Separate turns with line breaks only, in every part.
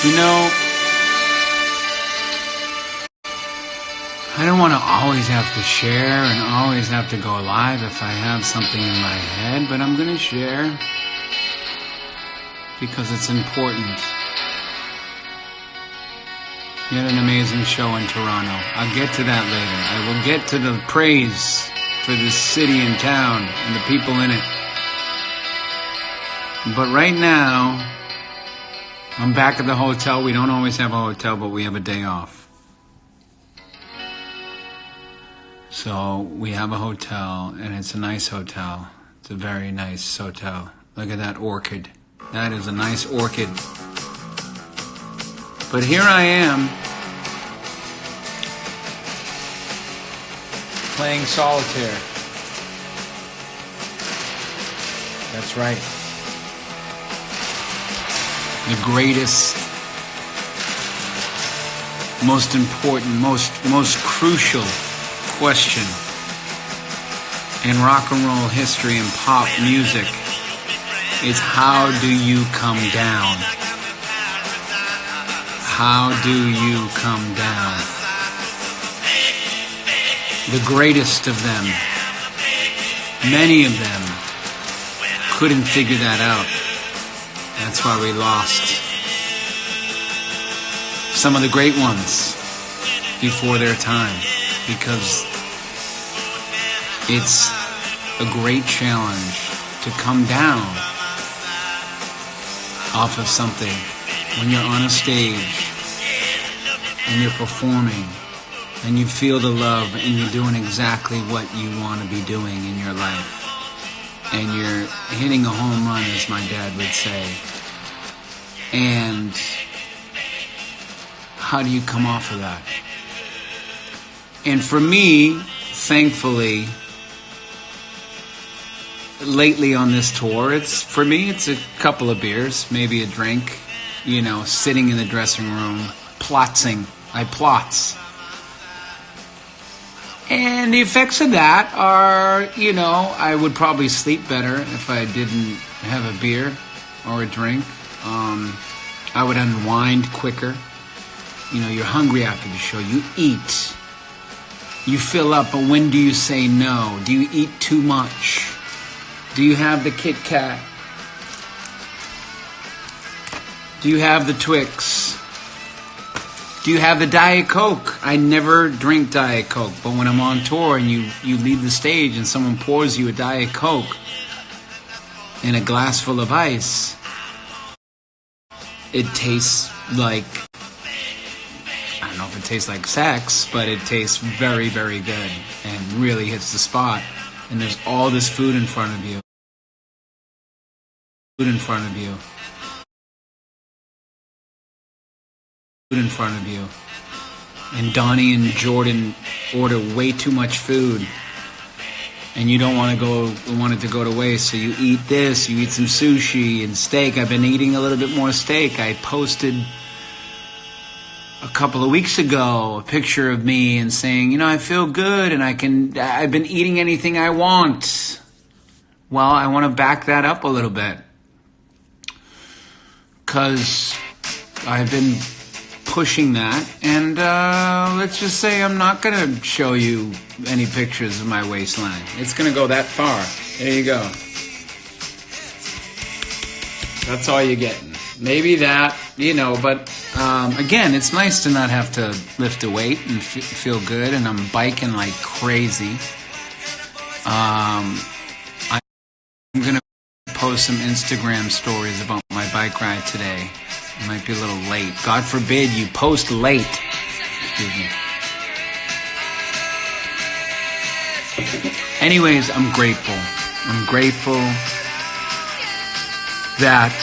you know, I don't want to always have to share and always have to go live if I have something in my head, but I'm going to share because it's important. You had an amazing show in Toronto. I'll get to that later. I will get to the praise for this city and town and the people in it. But right now, I'm back at the hotel. We don't always have a hotel, but we have a day off. So we have a hotel, and it's a nice hotel. It's a very nice hotel. Look at that orchid. That is a nice orchid. But here I am, playing solitaire. That's right. The greatest, most important, most crucial question in rock and roll history and pop music is, how do you come down? How do you come down? The greatest of them, many of them, couldn't figure that out. That's why we lost some of the great ones before their time, because it's a great challenge to come down off of something when you're on a stage and you're performing and you feel the love and you're doing exactly what you want to be doing in your life. And you're hitting a home run, as my dad would say. And how do you come off of that? And for me, thankfully, lately on this tour, it's a couple of beers, maybe a drink, you know, sitting in the dressing room, plotzing. I plots. And the effects of that are, you know, I would probably sleep better if I didn't have a beer or a drink. I would unwind quicker. You know, you're hungry after the show. You eat. You fill up, but when do you say no? Do you eat too much? Do you have the Kit Kat? Do you have the Twix? Do you have the Diet Coke? I never drink Diet Coke, but when I'm on tour and you leave the stage and someone pours you a Diet Coke in a glass full of ice, it tastes like, I don't know if it tastes like sex, but it tastes very, very good and really hits the spot. And there's all this food in front of you. Food in front of you. Food in front of you. And Donnie and Jordan order way too much food. And you don't want it to go to waste, so you eat this, you eat some sushi and steak. I've been eating a little bit more steak. I posted a couple of weeks ago a picture of me and saying, you know, I feel good and I've been eating anything I want. Well, I want to back that up a little bit, because I've been pushing that, and let's just say I'm not going to show you any pictures of my waistline. It's going to go that far. There you go. That's all you're getting. Maybe that, you know, but again, it's nice to not have to lift a weight and feel good, and I'm biking like crazy. I'm going to post some Instagram stories about my bike ride today. It might be a little late. God forbid you post late. Excuse me. Anyways, I'm grateful. I'm grateful that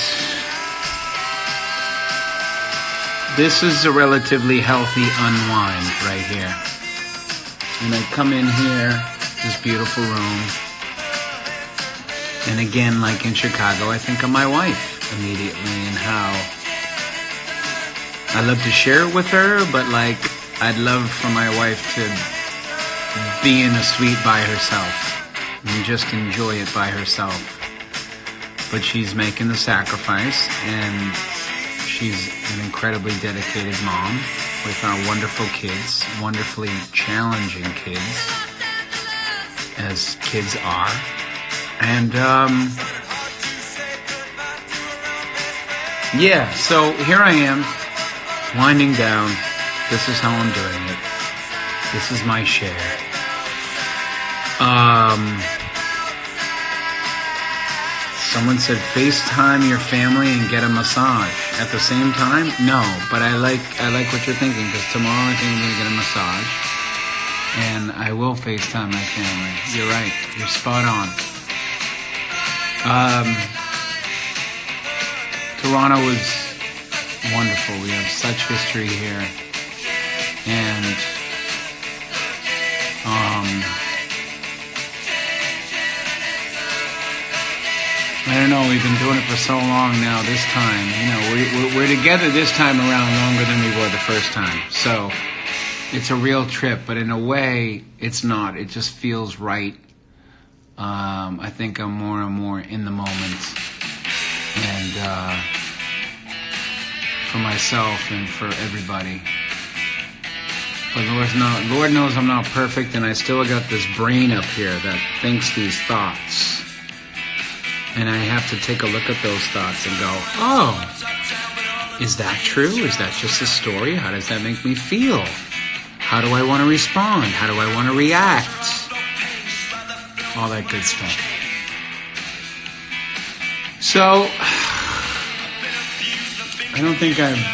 this is a relatively healthy unwind right here. And I come in here, this beautiful room, and again, like in Chicago, I think of my wife immediately and how I love to share it with her, but like I'd love for my wife to be in a suite by herself and just enjoy it by herself. but she's making the sacrifice, and she's an incredibly dedicated mom with our wonderful kids, wonderfully challenging kids, as kids are. And yeah, so here I am, winding down. This is how I'm doing it. This is my share. Someone said FaceTime your family and get a massage at the same time. No, but I like what you're thinking, because tomorrow I think I'm gonna get a massage, and I will FaceTime my family. You're right. You're spot on. Toronto was wonderful. We have such history here, and I don't know, we've been doing it for so long now. This time, you know, we're together this time around longer than we were the first time. So it's a real trip, but in a way, it's not. It just feels right. I think I'm more and more in the moment, and for myself and for everybody. But Lord knows I'm not perfect, and I still got this brain up here that thinks these thoughts. And I have to take a look at those thoughts and go, oh, is that true? Is that just a story? How does that make me feel? How do I want to respond? How do I want to react? All that good stuff. So, I don't think I've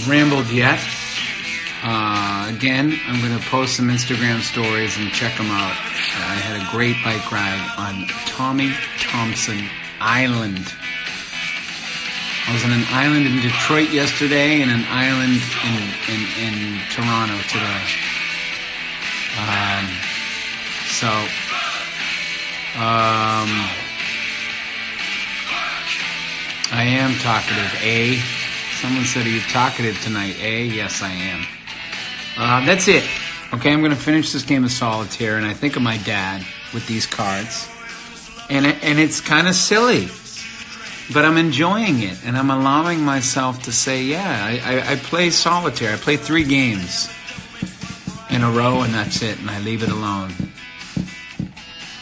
rambled yet. Again, I'm going to post some Instagram stories and check them out. I had a great bike ride on Tommy Thompson Island. I was on an island in Detroit yesterday and an island in Toronto today. I am talkative, eh? Someone said, are you talkative tonight, eh? Yes, I am. That's it. Okay, I'm going to finish this game of solitaire, and I think of my dad with these cards. And it's kind of silly, but I'm enjoying it, and I'm allowing myself to say, yeah, I play solitaire. I play 3 games in a row, and that's it, and I leave it alone.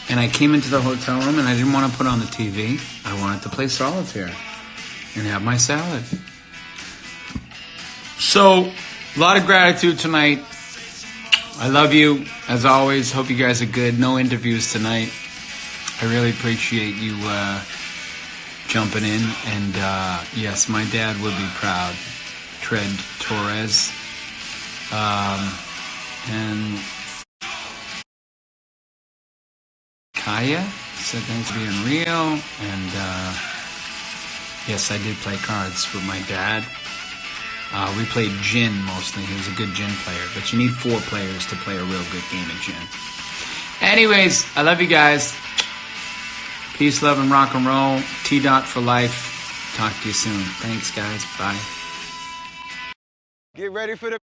And I came into the hotel room, and I didn't want to put on the TV. I wanted to play solitaire and have my salad. So, a lot of gratitude tonight. I love you, as always. Hope you guys are good. No interviews tonight. I really appreciate you jumping in. And yes, my dad would be proud. Tread Torres. And Kaya said thanks for being real. And yes, I did play cards with my dad. We played gin mostly. He was a good gin player. But you need 4 players to play a real good game of gin. Anyways, I love you guys. Peace, love, and rock and roll. T-Dot for life. Talk to you soon. Thanks, guys. Bye.
Get ready for the